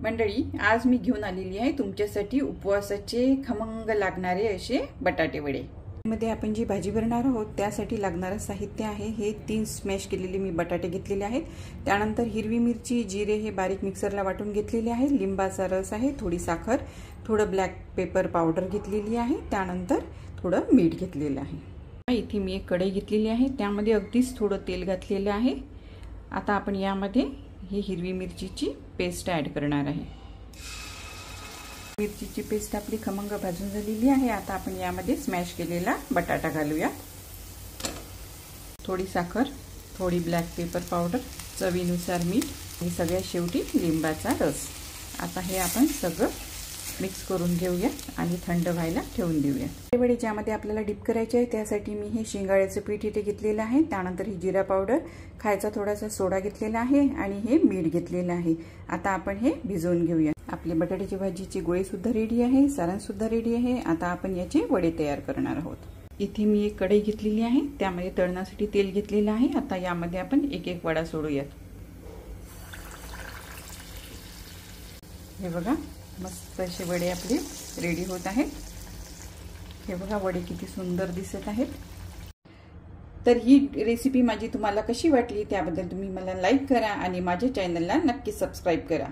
मंडळी, आज मी घेऊन आलेली आहे तुमच्यासाठी उपवासाचे खमंग लागणारे असे बटाटे वडे। मध्ये आपण जी भाजी बनवणार आहोत त्यासाठी लागणारे साहित्य आहे हे 3 स्मॅश केलेले मी बटाटे घेतलेले आहेत। त्यानंतर हिरवी मिरची, जिरे हे बारीक मिक्सरला वाटून घेतलेले आहे। लिंबाचा रस आहे, थोडी साखर, थोडं ब्लॅक पेपर पावडर घेतलेली आहे। त्यानंतर थोडं मीठ घेतलेलं आहे। इथे मी एक कढई घेतलेली आहे, त्यामध्ये अगदीच थोडं तेल घातलेलं आहे। आता आपण यामध्ये ही हिरवी मिरचीची पेस्ट ऍड करणार आहे। मिरचीची पेस्ट आपली खमंग भाजून झालेली आहे। आता आपण यामध्ये स्मॅश केलेला बटाटा घालूया। थोडी साखर, थोडी ब्लॅक पेपर पावडर, चवीनुसार मीठ आणि सगळ्यात शेवटी लिंबाचा रस। आता हे आपण सगळं मिक्स करून घेऊया आणि थंड व्हायला ठेवून देऊया। हे वडे ज्यामध्ये आपल्याला डिप करायचे आहे त्यासाठी मी हे शेंगाळ्याचं पीठ इथे घेतलेलं आहे। त्यानंतर ही जिरा पावडर, खायचा थोडासा सोडा घेतलेला आहे आणि हे मीठ घेतलेलं आहे। आता आपण हे भिजवून घेऊया। आपले बटाट्याची भाजीची गोळी सुद्धा रेडी आहे, सारण सुद्धा रेडी आहे। आता आपण याचे वडे तयार करणार आहोत। इथे मी एक कढई घेतलेली आहे, त्यामध्ये तळण्यासाठी तेल घेतलेलं आहे। आता यामध्ये आपण एक एक वडा सोडूयात। हे बघा, मस्त असे वडे आपले रेडी होत आहेत। हे बघा, वडे किती सुंदर दिसत आहेत। तर ही रेसिपी माझी तुम्हाला कशी वाटली त्याबद्दल तुम्ही मला लाईक करा आणि माझ्या चॅनलला नक्की सबस्क्राइब करा।